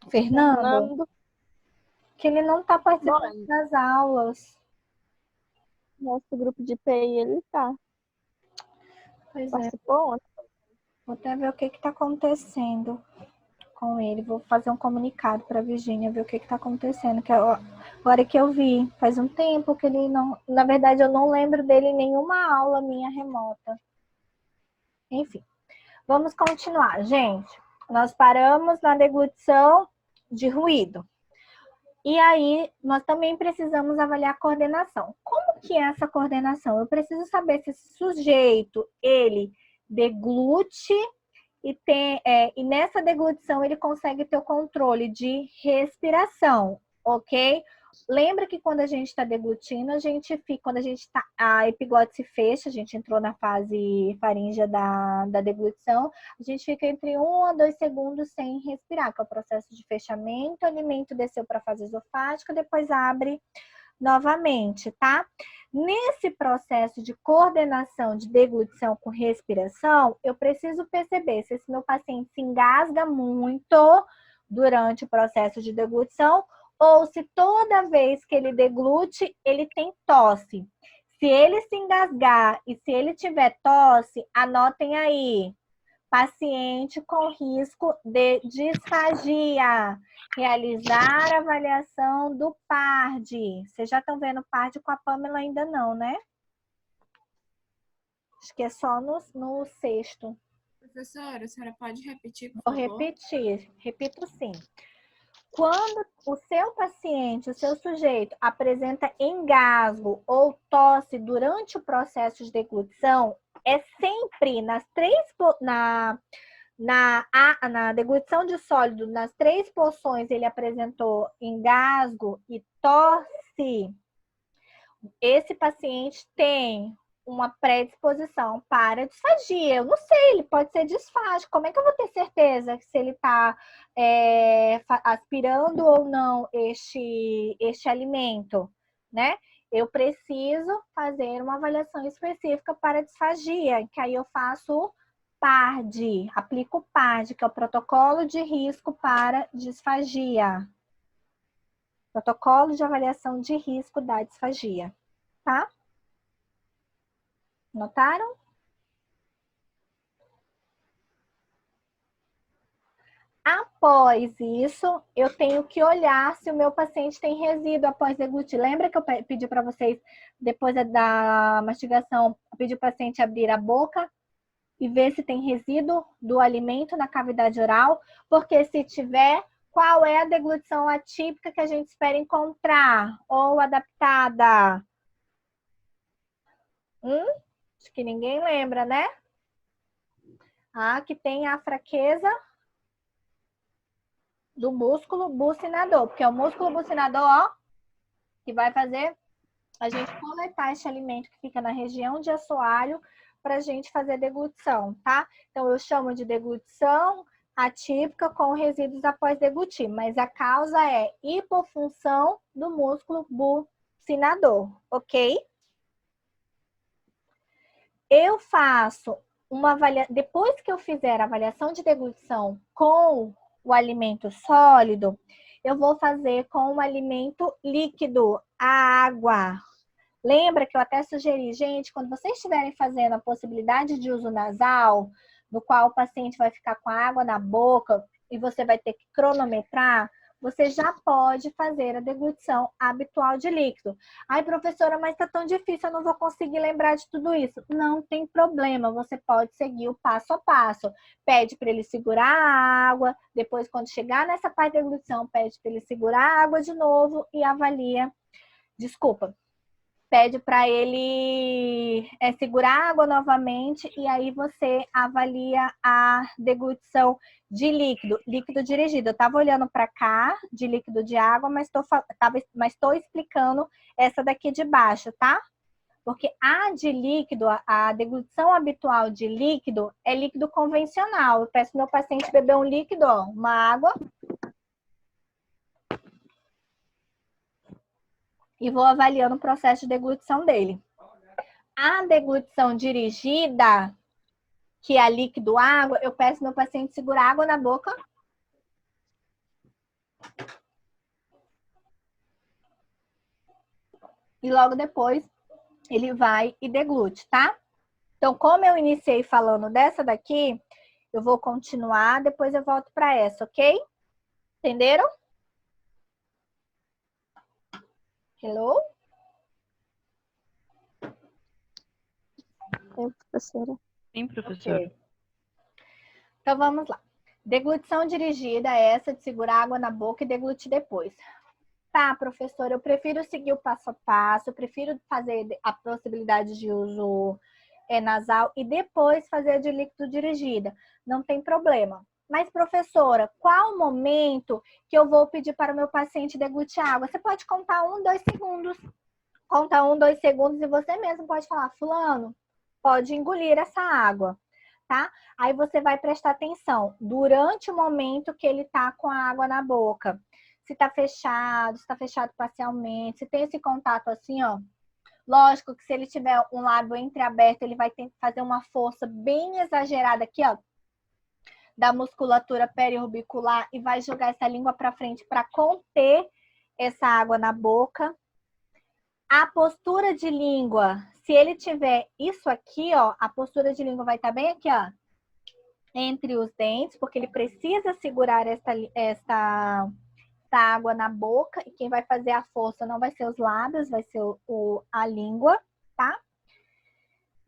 Fernando? Que ele não está participando das aulas. Nosso grupo de PI, ele tá. Pois é. Participou ontem. Vou até ver o que está acontecendo com ele. Vou fazer um comunicado para a Virgínia, ver o que está acontecendo. Que agora que eu vi, faz um tempo que ele não... Na verdade, eu não lembro dele em nenhuma aula minha remota. Enfim, vamos continuar, gente. Nós paramos na deglutição de ruído. E aí, nós também precisamos avaliar a coordenação. Como que é essa coordenação? Eu preciso saber se esse sujeito, ele deglute e nessa deglutição ele consegue ter o controle de respiração, ok? Lembra que quando a gente está deglutindo, a epiglote se fecha, a gente entrou na fase faríngea da deglutição, a gente fica entre 1 a 2 segundos sem respirar, que é o processo de fechamento, o alimento desceu para a fase esofágica, depois abre novamente, tá? Nesse processo de coordenação de deglutição com respiração, eu preciso perceber se esse meu paciente se engasga muito durante o processo de deglutição ou se toda vez que ele deglute, ele tem tosse. Se ele se engasgar e se ele tiver tosse, anotem aí. Paciente com risco de disfagia. Realizar a avaliação do PARD. Vocês já estão vendo o PARD com a Pamela ainda não, né? Acho que é só no sexto. Professora, a senhora pode repetir, por Vou favor? repetir, repito sim. Quando o seu paciente, o seu sujeito, apresenta engasgo ou tosse durante o processo de deglutição, é sempre na deglutição de sólido, nas 3 porções ele apresentou engasgo e tosse, esse paciente tem uma predisposição para disfagia. Eu não sei, ele pode ser disfágico. Como é que eu vou ter certeza se ele está aspirando ou não este alimento, né? Eu preciso fazer uma avaliação específica para disfagia, que aí eu faço PARD, aplico o PARD, que é o protocolo de risco para disfagia. Protocolo de avaliação de risco da disfagia, tá? Notaram? Após isso, eu tenho que olhar se o meu paciente tem resíduo após deglutir. Lembra que eu pedi para vocês, depois da mastigação, pedir para o paciente abrir a boca e ver se tem resíduo do alimento na cavidade oral? Porque se tiver, qual é a deglutição atípica que a gente espera encontrar? Ou adaptada? Acho que ninguém lembra, né? Que tem a fraqueza do músculo bucinador, porque é o músculo bucinador, ó, que vai fazer a gente coletar esse alimento que fica na região de assoalho para a gente fazer deglutição, tá? Então, eu chamo de deglutição atípica com resíduos após deglutir, mas a causa é hipofunção do músculo bucinador, ok? Eu faço uma avaliação, depois que eu fizer a avaliação de deglutição com o alimento sólido, eu vou fazer com o alimento líquido, a água. Lembra que eu até sugeri, gente, quando vocês estiverem fazendo a possibilidade de uso nasal, no qual o paciente vai ficar com a água na boca e você vai ter que cronometrar, você já pode fazer a deglutição habitual de líquido. Ai, professora, mas tá tão difícil, eu não vou conseguir lembrar de tudo isso. Não tem problema, você pode seguir o passo a passo. Pede para ele segurar a água, depois quando chegar nessa parte da deglutição, pede para ele segurar a água de novo e avalia. Pede para ele segurar a água novamente e aí você avalia a deglutição de líquido dirigido. Eu estava olhando para cá, de líquido de água, mas estou explicando essa daqui de baixo, tá? Porque a de líquido, a deglutição habitual de líquido é líquido convencional. Eu peço meu paciente beber um líquido, ó, uma água. E vou avaliando o processo de deglutição dele. A deglutição dirigida, que é líquido água, eu peço meu paciente segurar água na boca. E logo depois, ele vai e deglute, tá? Então, como eu iniciei falando dessa daqui, eu vou continuar, depois eu volto para essa, ok? Entenderam? Hello? Professora. Sim, professora. Okay. Então, vamos lá. Deglutição dirigida é essa de segurar água na boca e deglutir depois. Tá, professora, eu prefiro seguir o passo a passo, eu prefiro fazer a possibilidade de uso nasal e depois fazer a de líquido dirigida. Não tem problema. Mas, professora, qual o momento que eu vou pedir para o meu paciente deglutir água? Você pode contar 1, 2 segundos. Conta 1, 2 segundos e você mesmo pode falar, fulano, pode engolir essa água, tá? Aí você vai prestar atenção durante o momento que ele tá com a água na boca. Se tá fechado, se tá fechado parcialmente, se tem esse contato assim, ó. Lógico que se ele tiver um lábio entreaberto, ele vai ter que fazer uma força bem exagerada aqui, ó, da musculatura periorbicular e vai jogar essa língua para frente para conter essa água na boca. A postura de língua, se ele tiver isso aqui, ó, a postura de língua vai estar bem aqui, ó, entre os dentes, porque ele precisa segurar essa água na boca, e quem vai fazer a força não vai ser os lábios, vai ser a língua, tá?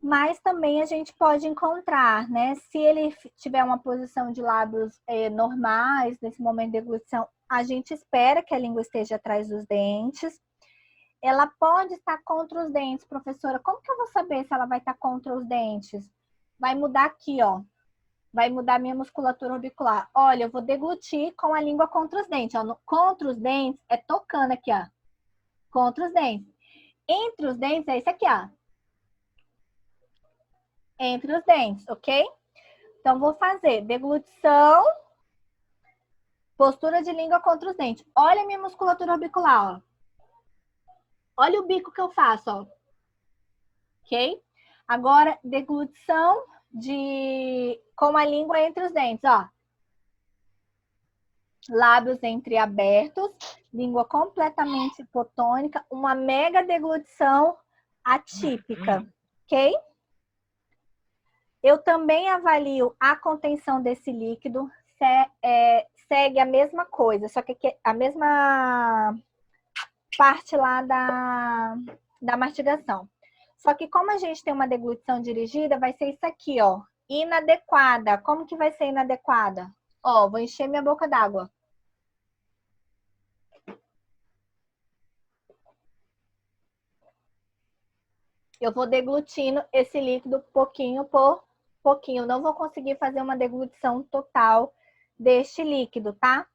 Mas também a gente pode encontrar, né? Se ele tiver uma posição de lábios normais, nesse momento de deglutição, a gente espera que a língua esteja atrás dos dentes. Ela pode estar contra os dentes, professora. Como que eu vou saber se ela vai estar contra os dentes? Vai mudar aqui, ó. Vai mudar a minha musculatura orbicular. Olha, eu vou deglutir com a língua contra os dentes. Ó. Contra os dentes é tocando aqui, ó. Contra os dentes. Entre os dentes é isso aqui, ó. Entre os dentes, ok? Então, vou fazer deglutição, postura de língua contra os dentes. Olha a minha musculatura orbicular, ó. Olha o bico que eu faço, ó. Ok? Agora, deglutição com a língua entre os dentes, ó. Lábios entreabertos, língua completamente hipotônica, uma mega deglutição atípica, ok? Eu também avalio a contenção desse líquido, segue a mesma coisa, só que a mesma parte lá da mastigação. Só que como a gente tem uma deglutição dirigida, vai ser isso aqui, ó. Inadequada. Como que vai ser inadequada? Ó, vou encher minha boca d'água. Eu vou deglutindo esse líquido pouquinho por pouquinho. Não vou conseguir fazer uma deglutição total deste líquido, tá?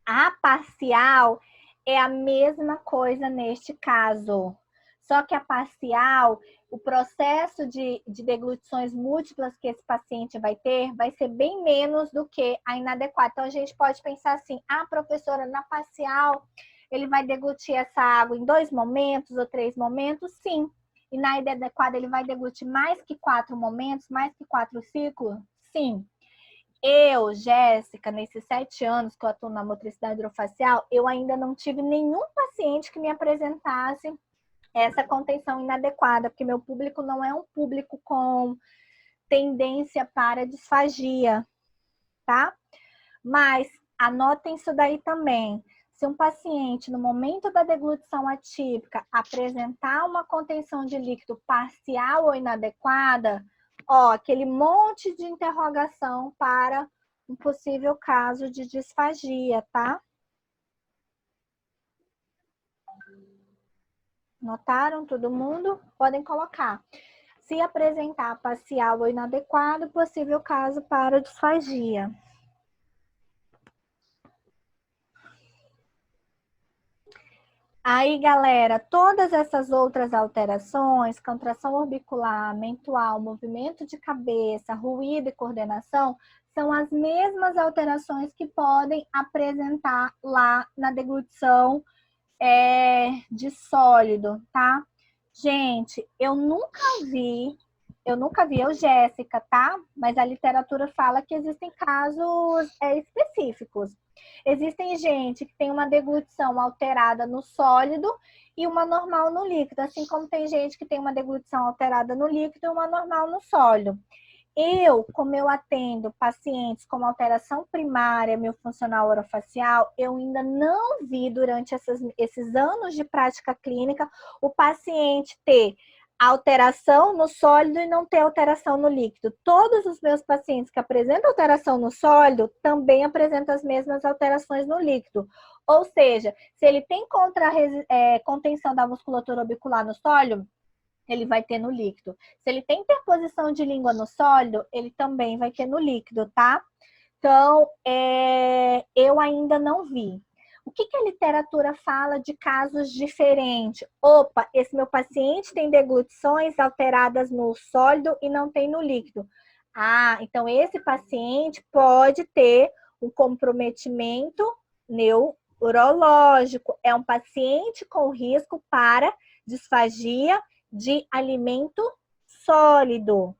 A parcial é a mesma coisa neste caso. Só que a parcial, o processo de deglutições múltiplas que esse paciente vai ter, vai ser bem menos do que a inadequada. Então, a gente pode pensar assim, professora, na parcial, ele vai deglutir essa água em 2 momentos ou 3 momentos? Sim. E na inadequada, ele vai deglutir mais que 4 momentos, mais que 4 ciclos? Sim. Eu, Jéssica, nesses 7 anos que eu atuo na motricidade orofacial, eu ainda não tive nenhum paciente que me apresentasse essa contenção inadequada, porque meu público não é um público com tendência para disfagia, tá? Mas anotem isso daí também. Se um paciente, no momento da deglutição atípica, apresentar uma contenção de líquido parcial ou inadequada, ó, aquele monte de interrogação para um possível caso de disfagia, tá? Notaram todo mundo? Podem colocar. Se apresentar parcial ou inadequado, possível caso para disfagia. Aí, galera, todas essas outras alterações, contração orbicular, mental, movimento de cabeça, ruído e coordenação, são as mesmas alterações que podem apresentar lá na deglutição de sólido, tá? Gente, eu nunca vi, eu, Jéssica, tá? Mas a literatura fala que existem casos específicos. Existem gente que tem uma deglutição alterada no sólido e uma normal no líquido, assim como tem gente que tem uma deglutição alterada no líquido e uma normal no sólido. Como eu atendo pacientes com alteração primária miofuncional orofacial, eu ainda não vi durante esses anos de prática clínica o paciente ter alteração no sólido e não ter alteração no líquido. Todos os meus pacientes que apresentam alteração no sólido também apresentam as mesmas alterações no líquido. Ou seja, se ele tem contenção da musculatura orbicular no sólido, ele vai ter no líquido. Se ele tem interposição de língua no sólido, ele também vai ter no líquido, tá? Então, eu ainda não vi. O que a literatura fala de casos diferentes? Opa, esse meu paciente tem deglutições alteradas no sólido e não tem no líquido. Ah, então esse paciente pode ter um comprometimento neurológico. É um paciente com risco para disfagia de alimento sólido.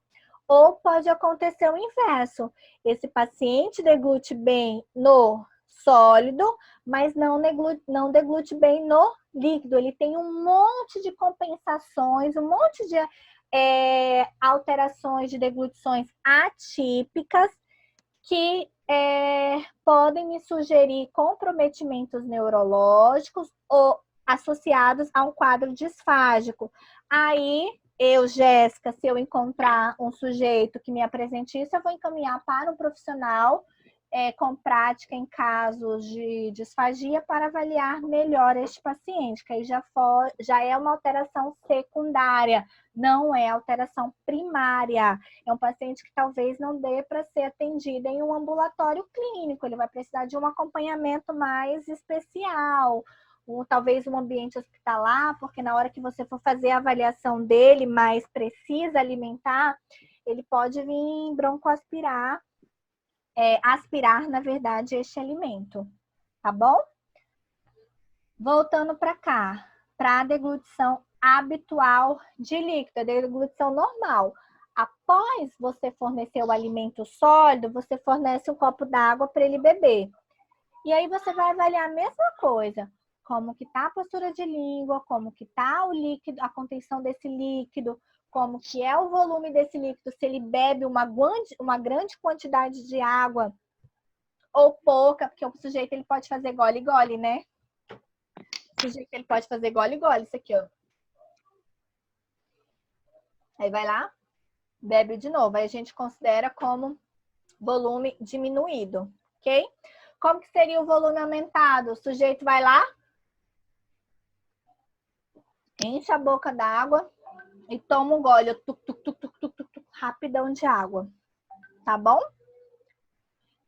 Ou pode acontecer o inverso. Esse paciente deglute bem no sólido, mas não deglute bem no líquido. Ele tem um monte de compensações, um monte de alterações de deglutições atípicas que podem me sugerir comprometimentos neurológicos ou associados a um quadro disfágico. Aí, Jéssica, se eu encontrar um sujeito que me apresente isso, eu vou encaminhar para um profissional com prática em casos de disfagia para avaliar melhor este paciente, que aí já é uma alteração secundária, não é alteração primária. É um paciente que talvez não dê para ser atendido em um ambulatório clínico, ele vai precisar de um acompanhamento mais especial, talvez um ambiente hospitalar, porque na hora que você for fazer a avaliação dele mais precisa alimentar, ele pode vir broncoaspirar, aspirar, na verdade, este alimento, tá bom? Voltando para cá, para a deglutição habitual de líquido, a deglutição normal. Após você fornecer o alimento sólido, você fornece um copo d'água para ele beber. E aí você vai avaliar a mesma coisa. Como que tá a postura de língua, como que tá o líquido, a contenção desse líquido, como que é o volume desse líquido, se ele bebe uma grande quantidade de água ou pouca, porque o sujeito ele pode fazer gole-gole, né? O sujeito ele pode fazer gole-gole, isso aqui, ó. Aí vai lá, bebe de novo. Aí a gente considera como volume diminuído, ok? Como que seria o volume aumentado? O sujeito vai lá, enche a boca d'água e toma um gole, rapidão de água, tá bom?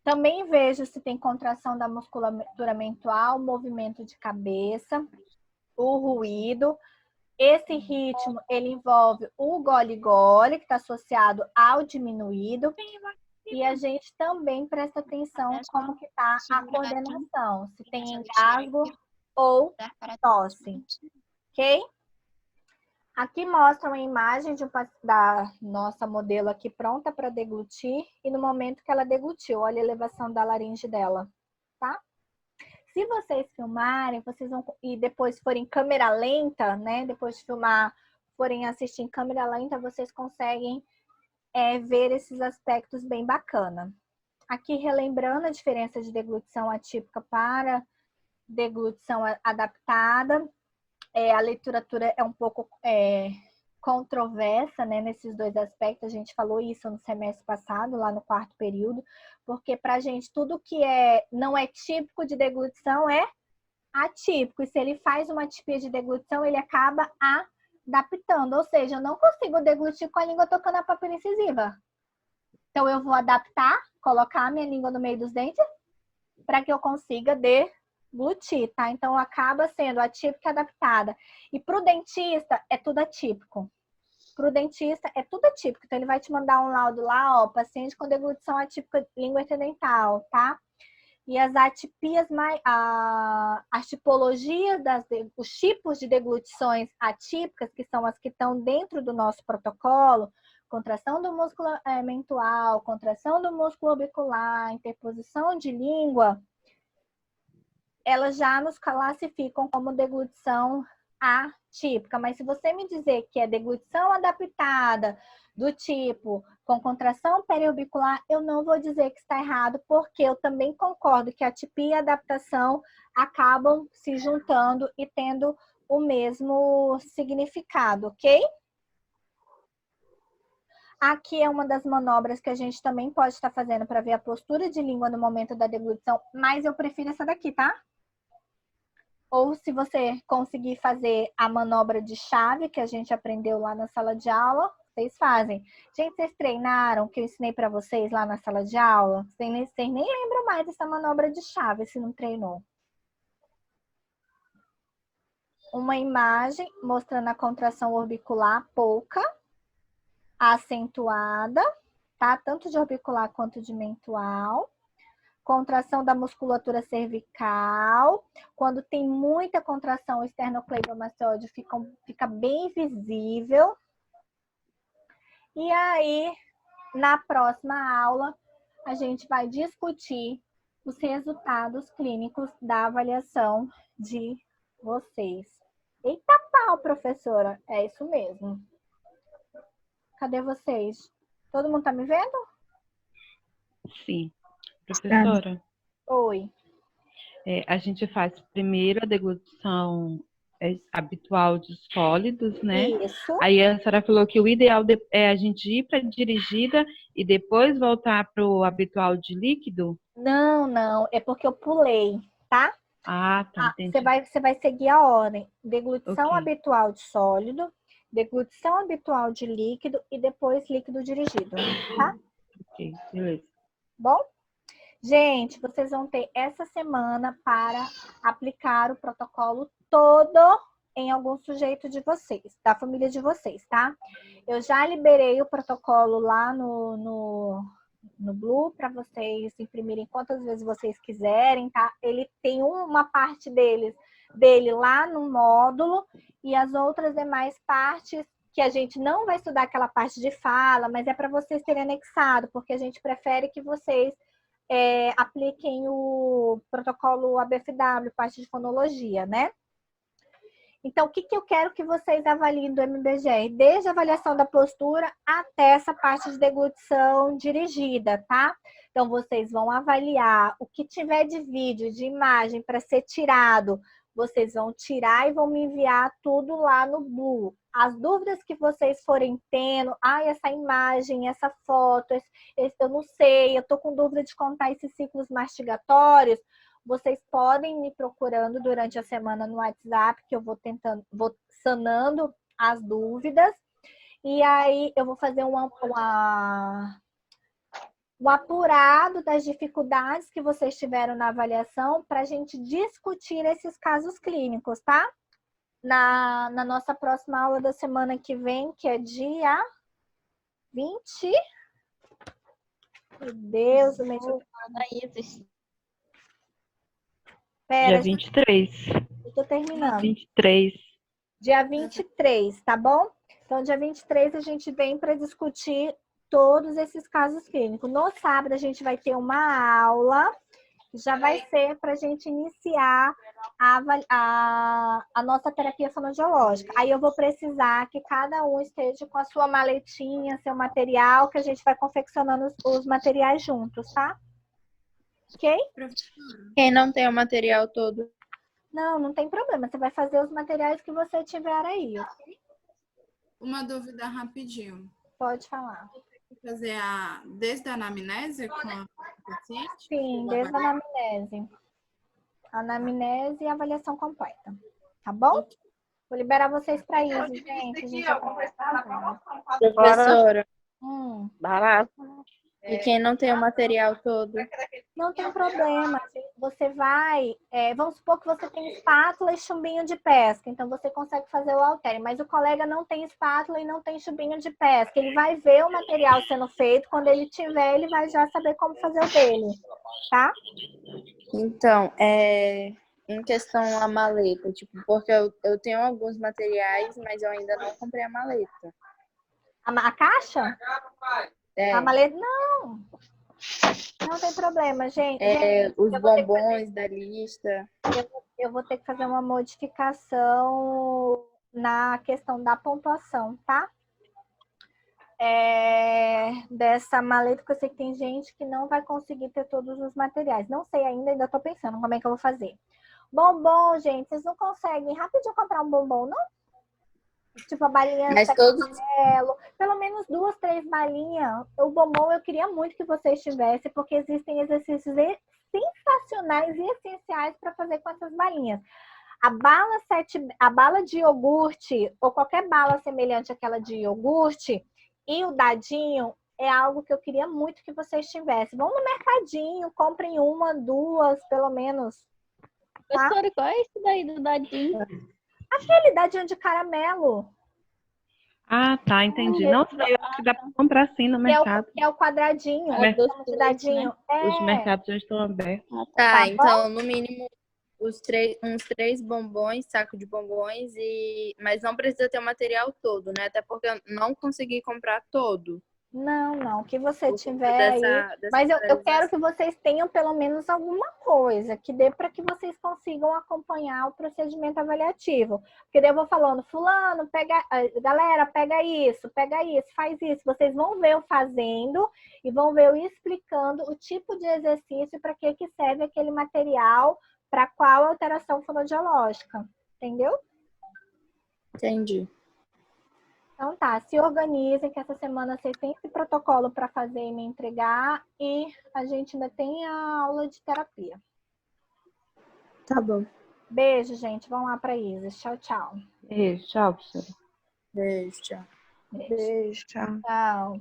Também vejo se tem contração da musculatura mental, movimento de cabeça, o ruído. Esse ritmo, ele envolve o gole-gole, que está associado ao diminuído. E a gente também presta atenção como que está a coordenação, se tem engasgo ou tosse, ok? Aqui mostra uma imagem da nossa modelo aqui pronta para deglutir e no momento que ela deglutiu, olha a elevação da laringe dela, tá? Se vocês filmarem, vocês vão e depois forem em câmera lenta, né? Depois de filmar, forem assistir em câmera lenta, vocês conseguem ver esses aspectos bem bacana. Aqui relembrando a diferença de deglutição atípica para deglutição adaptada. A literatura é um pouco controversa, né, nesses dois aspectos. A gente falou isso no semestre passado, lá no 4º período, porque para a gente tudo que não é típico de deglutição é atípico. E se ele faz uma atipia de deglutição, ele acaba adaptando. Ou seja, eu não consigo deglutir com a língua tocando a papila incisiva. Então, eu vou adaptar, colocar a minha língua no meio dos dentes para que eu consiga deglutir, tá? Então, acaba sendo atípica e adaptada. E para o dentista, é tudo atípico. Para o dentista, é tudo atípico. Então, ele vai te mandar um laudo lá, ó, paciente com deglutição atípica língua interdental, tá? E as atipias, as tipologias, os tipos de deglutições atípicas, que são as que estão dentro do nosso protocolo, contração do músculo mental, contração do músculo orbicular, interposição de língua, elas já nos classificam como deglutição atípica. Mas se você me dizer que é deglutição adaptada, do tipo com contração periorbicular, eu não vou dizer que está errado, porque eu também concordo que a atipia e a adaptação acabam se juntando e tendo o mesmo significado, ok? Aqui é uma das manobras que a gente também pode estar fazendo para ver a postura de língua no momento da deglutição, mas eu prefiro essa daqui, tá? ou se você conseguir fazer a manobra de chave que a gente aprendeu lá na sala de aula, vocês fazem. Gente, vocês treinaram que eu ensinei para vocês lá na sala de aula? Vocês nem lembram mais dessa manobra de chave se não treinou. Uma imagem mostrando a contração orbicular pouca, acentuada, tá? Tanto de orbicular quanto de mental. Contração da musculatura cervical. Quando tem muita contração, o esternocleidomastoide fica bem visível. E aí, na próxima aula, a gente vai discutir os resultados clínicos da avaliação de vocês. Eita pau, professora! É isso mesmo. Cadê vocês? Todo mundo tá me vendo? Sim. Professora, Oi. a gente faz primeiro a deglutição habitual dos sólidos, né? Isso. Aí a senhora falou que o ideal é a gente ir para a dirigida e depois voltar para o habitual de líquido? Não. É porque eu pulei, tá? Ah, tá, entendi. Você vai seguir a ordem. Deglutição Ok. habitual de sólido, deglutição habitual de líquido e depois líquido dirigido, tá? Ok, beleza. Bom? Gente, vocês vão ter essa semana para aplicar o protocolo todo em algum sujeito de vocês, da família de vocês, tá? Eu já liberei o protocolo lá no Blue para vocês imprimirem quantas vezes vocês quiserem, tá? Ele tem uma parte dele lá no módulo e as outras demais partes que a gente não vai estudar aquela parte de fala, mas é para vocês terem anexado, porque a gente prefere que vocês apliquem o protocolo ABFW, parte de fonologia, né? Então, o que eu quero que vocês avaliem do MBGR? Desde a avaliação da postura até essa parte de deglutição dirigida, tá? Então, vocês vão avaliar o que tiver de vídeo, de imagem para ser tirado. Vocês vão tirar e vão me enviar tudo lá no Blue. As dúvidas que vocês forem tendo, essa imagem, essa foto, eu não sei, eu tô com dúvida de contar esses ciclos mastigatórios, vocês podem me procurando durante a semana no WhatsApp, que eu vou sanando as dúvidas. E aí eu vou fazer um apurado das dificuldades que vocês tiveram na avaliação para a gente discutir esses casos clínicos, tá? Na nossa próxima aula da semana que vem, que é dia 20. Meu Deus, o mês. Pera, Dia 23. eu tô terminando. 23. Dia 23, tá bom? Então, dia 23 a gente vem para discutir todos esses casos clínicos. No sábado a gente vai ter uma aula, que já vai ser para a gente iniciar a nossa terapia fonoaudiológica. Aí eu vou precisar que cada um esteja com a sua maletinha, seu material, que a gente vai confeccionando os materiais juntos, tá? Ok? Quem não tem o material todo? Não tem problema. Você vai fazer os materiais que você tiver aí, ok? Uma dúvida rapidinho. Pode falar. Fazer desde a anamnese com a paciente? Sim, desde a anamnese. Anamnese e avaliação completa. Tá bom? Vou liberar vocês para isso, gente. A gente já tá... Professora, Barato. e quem não tem o material todo? Não tem problema. Você vai... vamos supor que você tem espátula e chumbinho de pesca. Então, você consegue fazer o halter. Mas o colega não tem espátula e não tem chumbinho de pesca. Ele vai ver o material sendo feito. Quando ele tiver, ele vai já saber como fazer o dele. Tá? Então, em questão a maleta, tipo, porque eu tenho alguns materiais, mas eu ainda não comprei a maleta. A caixa? A maleta? Não tem problema, gente. Os bombons da lista. Eu vou ter que fazer uma modificação na questão da pontuação, tá? Dessa maleta, porque eu sei que tem gente que não vai conseguir ter todos os materiais. Não sei ainda tô pensando como é que eu vou fazer. Bombom, gente, vocês não conseguem rapidinho comprar um bombom, não? Tipo, a balinha Mas de todos... amarelo, pelo menos 2, 3 balinhas. O bombom eu queria muito que vocês tivessem, porque existem exercícios sensacionais e essenciais para fazer com essas balinhas. A bala de iogurte, ou qualquer bala semelhante àquela de iogurte, e o dadinho é algo que eu queria muito que vocês tivessem. Vão no mercadinho, comprem uma, duas, pelo menos. Tá? Professora, qual é esse daí do dadinho? Aquele dadinho de caramelo. Ah, tá, entendi. Não sei, eu acho que dá para comprar sim no mercado. Que é o quadradinho, É o de dadinho. né? Os mercados já estão abertos. Tá, bom? então, no mínimo, uns 3 bombons, saco de bombons, mas não precisa ter o material todo, né? Até porque eu não consegui comprar todo. Não, o que você Por conta tiver aí. dessa Mas eu quero priorização. que vocês tenham pelo menos alguma coisa que dê para que vocês consigam acompanhar o procedimento avaliativo. Porque daí eu vou falando, fulano, galera, pega isso, faz isso. Vocês vão ver eu fazendo e vão ver eu explicando o tipo de exercício para que serve aquele material, para qual alteração fonoaudiológica. Entendeu? Entendi. Então tá, se organizem que essa semana vocês têm esse protocolo para fazer e me entregar e a gente ainda tem a aula de terapia. Tá bom. Beijo, gente. Vamos lá para Isis. Tchau, tchau. Tchau, professora. Beijo, tchau. Beijo, tchau. Tchau.